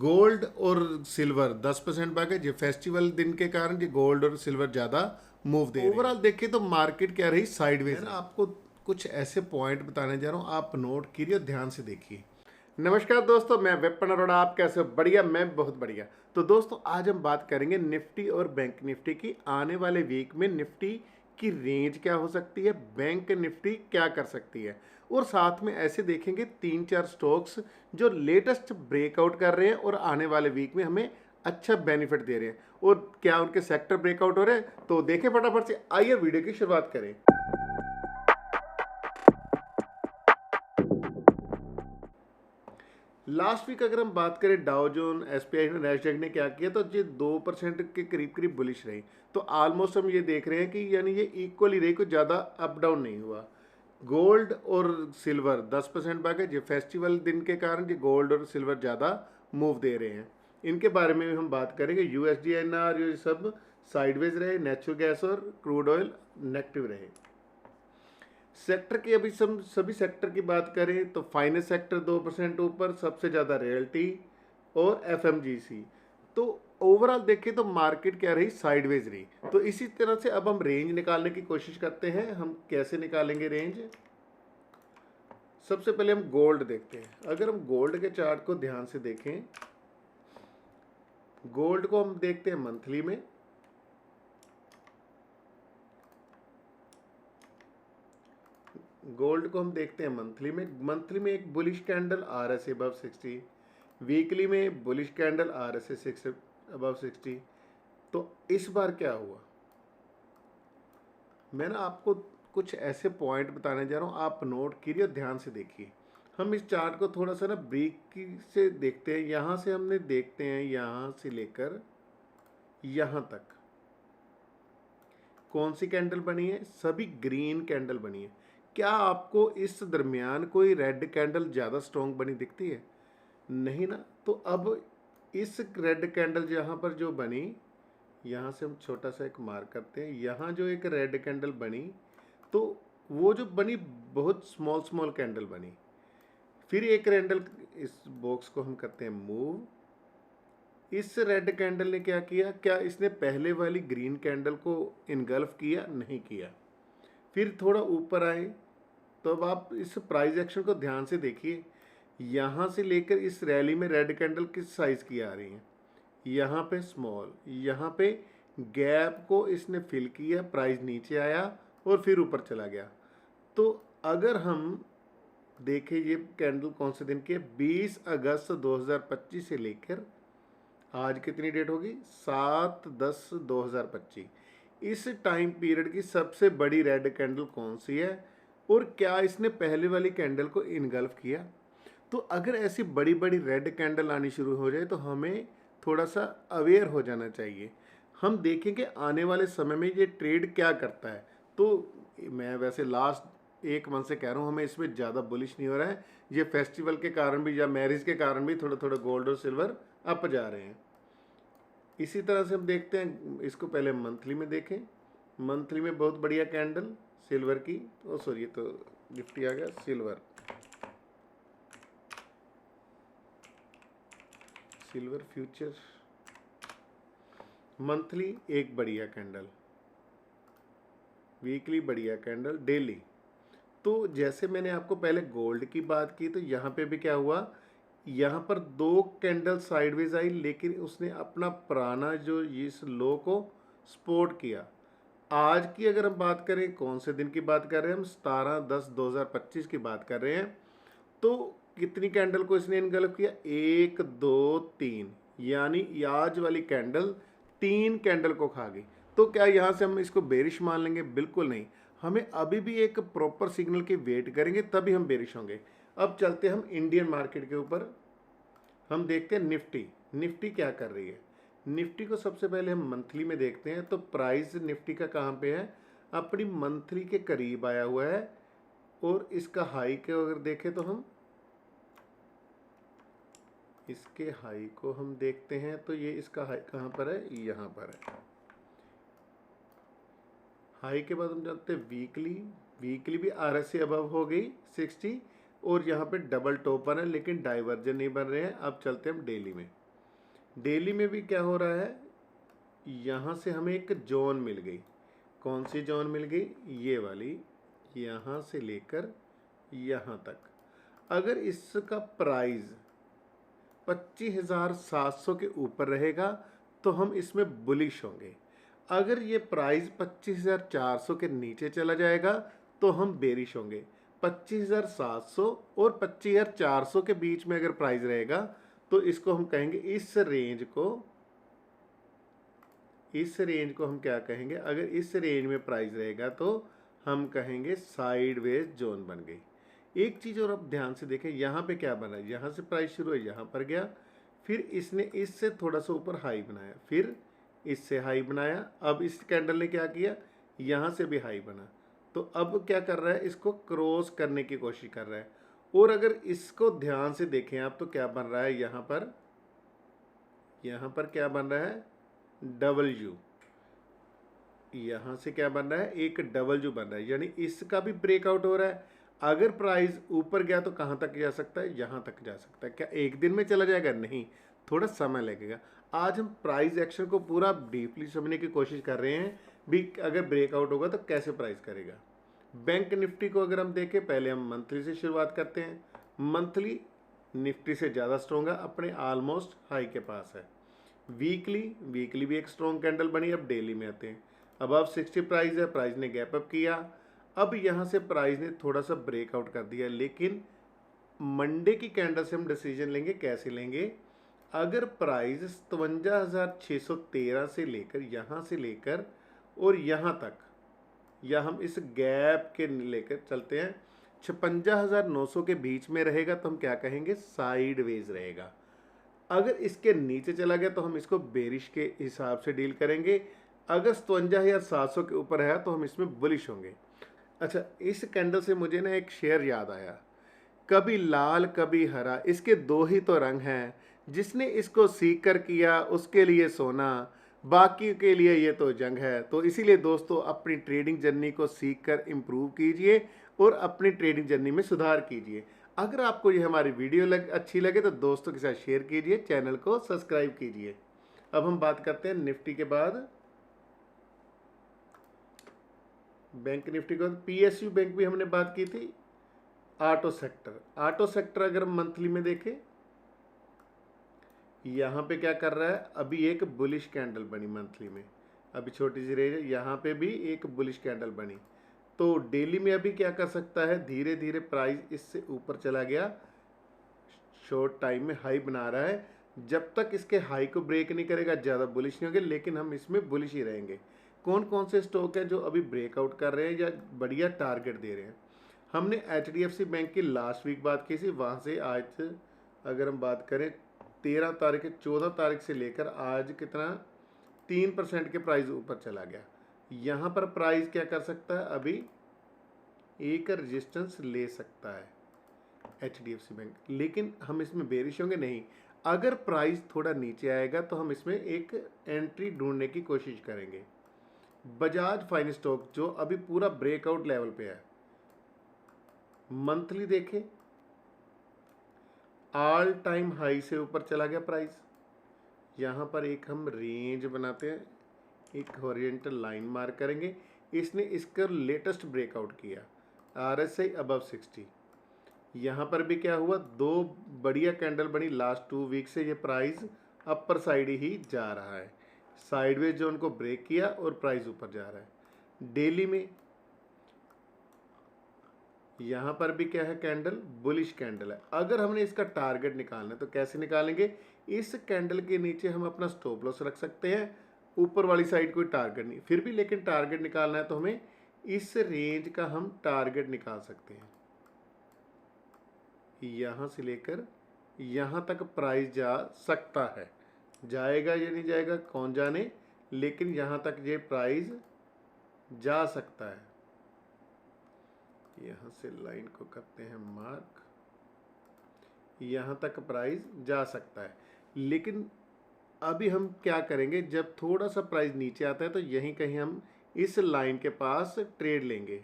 Gold और silver 10% भागे जो फेस्टिवल दिन के कारण जो गोल्ड और सिल्वर ज़्यादा मूव दे रहे हैं। ओवरऑल देखें तो मार्केट क्या रही साइडवेज। मैं ना आपको कुछ ऐसे पॉइंट बताने जा रहा हूँ, आप नोट कीजिए और ध्यान से देखिए। नमस्कार दोस्तों, मैं विपिन अरोड़ा। आप कैसे हो? बढ़िया, मैं बहुत बढ़िया। तो दोस्तों आज हम बात करेंगे निफ्टी और बैंक निफ्टी की। आने वाले वीक में निफ्टी की रेंज क्या हो सकती है, बैंक निफ्टी क्या कर सकती है, और साथ में ऐसे देखेंगे 3-4 स्टॉक्स जो लेटेस्ट ब्रेकआउट कर रहे हैं और आने वाले वीक में हमें अच्छा बेनिफिट दे रहे हैं, और क्या उनके सेक्टर ब्रेकआउट हो रहे हैं। तो देखें फटाफट से, आइए वीडियो की शुरुआत करें। लास्ट वीक अगर हम बात करें डाउ जोन, एसपीआई ने, नैस्डैक ने क्या किया, तो ये 2% के करीब करीब बुलिश रही। तो ऑलमोस्ट हम ये देख रहे हैं कि यानी ये इक्वली रही, कुछ ज़्यादा अप डाउन नहीं हुआ। गोल्ड और सिल्वर 10% भागे जो फेस्टिवल दिन के कारण ये गोल्ड और सिल्वर ज़्यादा मूव दे रहे हैं। इनके बारे में भी हम बात करेंगे। यूएसडीएनआर ये सब साइडवेज रहे, नेचुरल गैस और क्रूड ऑयल नेगेटिव रहे। सेक्टर की अभी सभी सेक्टर की बात करें तो फाइनेंस सेक्टर 2% ऊपर, सबसे ज़्यादा रियल्टी और एफएमजीसी। तो ओवरऑल देखें तो मार्केट क्या रही, साइडवेज रही। तो इसी तरह से अब हम रेंज निकालने की कोशिश करते हैं। हम कैसे निकालेंगे रेंज? सबसे पहले हम गोल्ड देखते हैं। अगर हम गोल्ड के चार्ट को ध्यान से देखें, गोल्ड को हम देखते हैं मंथली में। गोल्ड को हम देखते हैं मंथली में एक bullish candle RSI above 60, weekly में बुलिश कैंडल RSI 6 अबव 60। तो इस बार क्या हुआ, मैं ना आपको कुछ ऐसे पॉइंट बताने जा रहा हूँ, आप नोट कीजिए और ध्यान से देखिए। हम इस चार्ट को थोड़ा सा ना ब्रीक से देखते हैं। यहाँ से हमने देखते हैं, यहाँ से लेकर यहाँ तक कौन सी कैंडल बनी है, सभी ग्रीन कैंडल बनी है। क्या आपको इस दरमियान कोई रेड कैंडल ज़्यादा स्ट्रॉन्ग बनी दिखती है? नहीं ना। तो अब इस रेड कैंडल यहाँ पर जो बनी, यहाँ से हम छोटा सा एक मार्क करते हैं, यहाँ जो एक रेड कैंडल बनी, तो वो जो बनी बहुत स्मॉल स्मॉल कैंडल बनी। फिर एक कैंडल, इस बॉक्स को हम करते हैं मूव। इस रेड कैंडल ने क्या किया, क्या इसने पहले वाली ग्रीन कैंडल को इनगल्फ किया? नहीं किया। फिर थोड़ा ऊपर आए, तो अब आप इस प्राइस एक्शन को ध्यान से देखिए। यहाँ से लेकर इस रैली में रेड कैंडल किस साइज की आ रही है, यहाँ पे स्मॉल, यहाँ पे गैप को इसने फिल किया, प्राइस नीचे आया और फिर ऊपर चला गया। तो अगर हम देखें ये कैंडल कौन से दिन की है, 20 अगस्त 2025 से लेकर आज कितनी डेट होगी, 7/10/2025। इस टाइम पीरियड की सबसे बड़ी रेड कैंडल कौन सी है, और क्या इसने पहले वाली कैंडल को इनगल्फ किया? तो अगर ऐसी बड़ी बड़ी रेड कैंडल आनी शुरू हो जाए तो हमें थोड़ा सा अवेयर हो जाना चाहिए। हम देखेंगे आने वाले समय में ये ट्रेड क्या करता है। तो मैं वैसे लास्ट एक मंथ से कह रहा हूँ, हमें इसमें ज़्यादा बुलिश नहीं हो रहा है। ये फेस्टिवल के कारण भी या मैरिज के कारण भी थोड़ा थोड़ा गोल्ड और सिल्वर अप जा रहे हैं। इसी तरह से हम देखते हैं, इसको पहले मंथली में देखें। मंथली में बहुत बढ़िया कैंडल सिल्वर की, ओ सॉरी ये तो निफ्टी आ गया, सिल्वर फ्यूचर मंथली एक बढ़िया कैंडल, वीकली बढ़िया कैंडल, डेली। तो जैसे मैंने आपको पहले गोल्ड की बात की, तो यहाँ पे भी क्या हुआ, यहाँ पर 2 कैंडल साइडवेज आई, लेकिन उसने अपना पुराना जो इस लो को सपोर्ट किया। आज की अगर हम बात करें, कौन से दिन की बात कर रहे हैं हम, 17/10/2025 की बात कर रहे हैं। तो कितनी कैंडल को इसने इनगल्फ किया, 1 2 3, यानी आज वाली कैंडल 3 कैंडल को खा गई। तो क्या यहाँ से हम इसको बेरिश मान लेंगे? बिल्कुल नहीं। हमें अभी भी एक प्रॉपर सिग्नल की वेट करेंगे, तभी हम बेरिश होंगे। अब चलते हम इंडियन मार्केट के ऊपर। हम देखते हैं निफ्टी क्या कर रही है। निफ्टी को सबसे पहले हम मंथली में देखते हैं। तो प्राइस निफ्टी का कहाँ पे है, अपनी मंथली के करीब आया हुआ है। और इसका हाई को अगर देखें तो हम इसके हाई को हम देखते हैं, तो ये इसका हाई कहाँ पर है, यहाँ पर है। हाई के बाद हम जानते हैं वीकली भी RSI अबव हो गई 60, और यहाँ पे डबल टॉपर है लेकिन डाइवर्जन नहीं बन रहे हैं। अब चलते हैं हम डेली में। डेली में भी क्या हो रहा है, यहाँ से हमें एक जोन मिल गई। कौन सी जोन मिल गई, ये वाली, यहाँ से लेकर यहाँ तक। अगर इसका प्राइस 25,700 के ऊपर रहेगा तो हम इसमें बुलिश होंगे। अगर ये प्राइस 25,400 के नीचे चला जाएगा तो हम बेरिश होंगे। 25,700 और 25,400 के बीच में अगर प्राइस रहेगा तो इसको हम कहेंगे, इस रेंज को हम क्या कहेंगे, अगर इस रेंज में प्राइस रहेगा तो हम कहेंगे साइडवेज जोन बन गई। एक चीज़ और आप ध्यान से देखें, यहाँ पे क्या बना, यहाँ से प्राइस शुरू है, यहाँ पर गया, फिर इसने इससे थोड़ा सा ऊपर हाई बनाया, फिर इससे हाई बनाया, अब इस कैंडल ने क्या किया, यहाँ से भी हाई बना, तो अब क्या कर रहा है, इसको क्रॉस करने की कोशिश कर रहा है। और अगर इसको ध्यान से देखें आप तो क्या बन रहा है, यहाँ पर क्या बन रहा है, डब्ल्यू, यहाँ से क्या बन रहा है, एक डब्ल्यू बन रहा है, यानी इसका भी ब्रेकआउट हो रहा है। अगर प्राइस ऊपर गया तो कहाँ तक जा सकता है, यहाँ तक जा सकता है। क्या एक दिन में चला जाएगा, नहीं, थोड़ा समय लगेगा। आज हम प्राइस एक्शन को पूरा डीपली समझने की कोशिश कर रहे हैं भी, अगर ब्रेकआउट होगा तो कैसे प्राइस करेगा। बैंक निफ्टी को अगर हम देखें, पहले हम मंथली से शुरुआत करते हैं। मंथली निफ्टी से ज़्यादा स्ट्रॉन्ग है, अपने ऑलमोस्ट हाई के पास है। वीकली भी एक स्ट्रॉन्ग कैंडल बनी। अब डेली में आते हैं, अब 60 प्राइस है, प्राइस ने गैप अप किया, अब यहाँ से प्राइस ने थोड़ा सा ब्रेकआउट कर दिया। लेकिन मंडे की कैंडल से हम डिसीजन लेंगे, कैसे लेंगे, अगर प्राइस 57,613 से लेकर और यहाँ तक, या हम इस गैप के लेकर चलते हैं 56,900 के बीच में रहेगा तो हम क्या कहेंगे, साइडवेज रहेगा। अगर इसके नीचे चला गया तो हम इसको बेरिश के हिसाब से डील करेंगे। अगर 57,700 के ऊपर है तो हम इसमें बुलिश होंगे। अच्छा, इस कैंडल से मुझे ना एक शेर याद आया, कभी लाल कभी हरा, इसके दो ही तो रंग हैं, जिसने इसको सीख कर किया उसके लिए सोना, बाकी के लिए ये तो जंग है। तो इसीलिए दोस्तों, अपनी ट्रेडिंग जर्नी को सीख कर इम्प्रूव कीजिए और अपनी ट्रेडिंग जर्नी में सुधार कीजिए। अगर आपको ये हमारी वीडियो अच्छी लगे तो दोस्तों के साथ शेयर कीजिए, चैनल को सब्सक्राइब कीजिए। अब हम बात करते हैं निफ्टी के बाद बैंक निफ्टी के बाद पीएसयू बैंक भी हमने बात की थी। ऑटो सेक्टर अगर हम मंथली में देखें, यहाँ पे क्या कर रहा है, अभी एक बुलिश कैंडल बनी मंथली में, अभी छोटी सी रेंज है, यहाँ पे भी एक बुलिश कैंडल बनी। तो डेली में अभी क्या कर सकता है, धीरे धीरे प्राइस इससे ऊपर चला गया, शॉर्ट टाइम में हाई बना रहा है। जब तक इसके हाई को ब्रेक नहीं करेगा ज़्यादा बुलिश नहीं होंगे, लेकिन हम इसमें बुलिश ही रहेंगे। कौन कौन से स्टॉक हैं जो अभी ब्रेकआउट कर रहे हैं या बढ़िया टारगेट दे रहे हैं। हमने HDFC बैंक की लास्ट वीक बात की थी, वहाँ से आज अगर हम बात करें 13 तारीख 14 तारीख से लेकर आज कितना 3% के प्राइस ऊपर चला गया। यहाँ पर प्राइस क्या कर सकता है, अभी एक रेजिस्टेंस ले सकता है HDFC बैंक, लेकिन हम इसमें बेरिश होंगे नहीं। अगर प्राइस थोड़ा नीचे आएगा तो हम इसमें एक एंट्री ढूंढने की कोशिश करेंगे। बजाज फाइनेंस स्टॉक जो अभी पूरा ब्रेकआउट लेवल पे है, मंथली देखें ऑल टाइम हाई से ऊपर चला गया प्राइस। यहाँ पर एक हम रेंज बनाते हैं, एक हॉरिजॉन्टल लाइन मार्क करेंगे, इसने इसका लेटेस्ट ब्रेकआउट किया, RSI अबव 60। यहाँ पर भी क्या हुआ, दो बढ़िया कैंडल बनी लास्ट 2 वीक से, ये प्राइस अपर साइड ही जा रहा है, साइडवेज जोन को ब्रेक किया और प्राइस ऊपर जा रहा है। डेली में यहाँ पर भी क्या है, कैंडल बुलिश कैंडल है। अगर हमने इसका टारगेट निकालना है तो कैसे निकालेंगे, इस कैंडल के नीचे हम अपना स्टॉप लॉस रख सकते हैं, ऊपर वाली साइड कोई टारगेट नहीं, फिर भी लेकिन टारगेट निकालना है तो हमें इस रेंज का हम टारगेट निकाल सकते हैं। यहाँ से लेकर यहाँ तक प्राइस जा सकता है, जाएगा या नहीं जाएगा कौन जाने, लेकिन यहाँ तक ये प्राइस जा सकता है। यहाँ से लाइन को करते हैं मार्क, यहाँ तक प्राइस जा सकता है। लेकिन अभी हम क्या करेंगे, जब थोड़ा सा प्राइस नीचे आता है तो यहीं कहीं हम इस लाइन के पास ट्रेड लेंगे।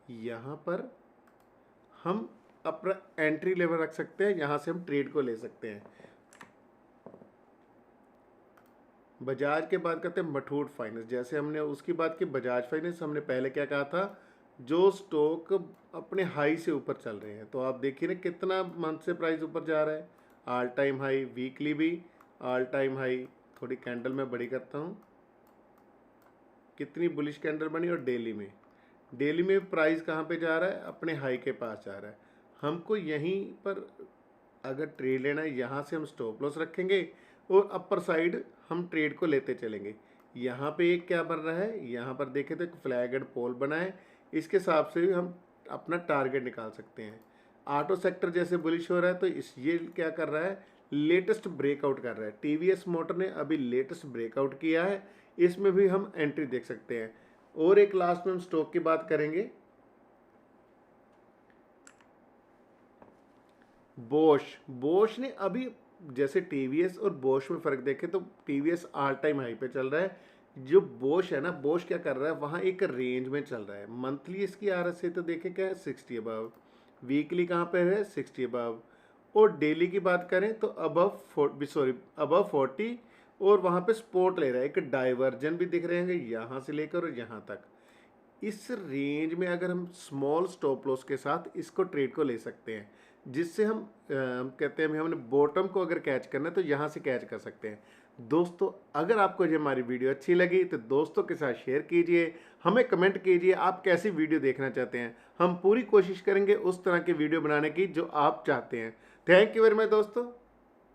यहाँ पर हम अपना एंट्री लेवल रख सकते हैं, यहाँ से हम ट्रेड को ले सकते हैं। बजाज के बाद करते हैं मुथूट फाइनेंस। जैसे हमने उसकी बात की बजाज फाइनेंस, हमने पहले क्या कहा था, जो स्टॉक अपने हाई से ऊपर चल रहे हैं। तो आप देखिए ना कितना मंथ से प्राइस ऊपर जा रहा है, ऑल टाइम हाई, वीकली भी ऑल टाइम हाई। थोड़ी कैंडल में बड़ी करता हूँ, कितनी बुलिश कैंडल बनी। और डेली में प्राइस कहाँ पे जा रहा है, अपने हाई के पास जा रहा है। हमको यहीं पर अगर ट्रेड लेना है, यहाँ से हम स्टॉप लॉस रखेंगे और अपर साइड हम ट्रेड को लेते चलेंगे। यहाँ पे एक क्या बन रहा है, यहाँ पर देखें तो एक फ्लैग एंड पोल बना है, इसके हिसाब से भी हम अपना टारगेट निकाल सकते हैं। ऑटो सेक्टर जैसे बुलिश हो रहा है तो इस ये क्या कर रहा है, लेटेस्ट ब्रेकआउट कर रहा है। टीवीएस मोटर ने अभी लेटेस्ट ब्रेकआउट किया है, इसमें भी हम एंट्री देख सकते हैं। और एक लास्ट में हम स्टॉक की बात करेंगे, बोश ने अभी, जैसे टीवीएस और बोश में फ़र्क देखें तो टीवीएस ऑल टाइम हाई पे चल रहा है। जो बोश है ना, बोश क्या कर रहा है, वहाँ एक रेंज में चल रहा है। मंथली इसकी आरएसआई तो देखें क्या है, 60 अबव। वीकली कहाँ पे है, 60 अबव। और डेली की बात करें तो अबव 40। और वहाँ पे सपोर्ट ले रहा है, एक डाइवर्जन भी दिख रहे हैं यहाँ से लेकर और यहाँ तक। इस रेंज में अगर हम स्मॉल स्टॉप लॉस के साथ इसको ट्रेड को ले सकते हैं, जिससे हम कहते हैं हमने बॉटम को अगर कैच करना है तो यहाँ से कैच कर सकते हैं। दोस्तों, अगर आपको ये हमारी वीडियो अच्छी लगी तो दोस्तों के साथ शेयर कीजिए, हमें कमेंट कीजिए आप कैसी वीडियो देखना चाहते हैं। हम पूरी कोशिश करेंगे उस तरह की वीडियो बनाने की जो आप चाहते हैं। थैंक यू वेरी मच दोस्तों।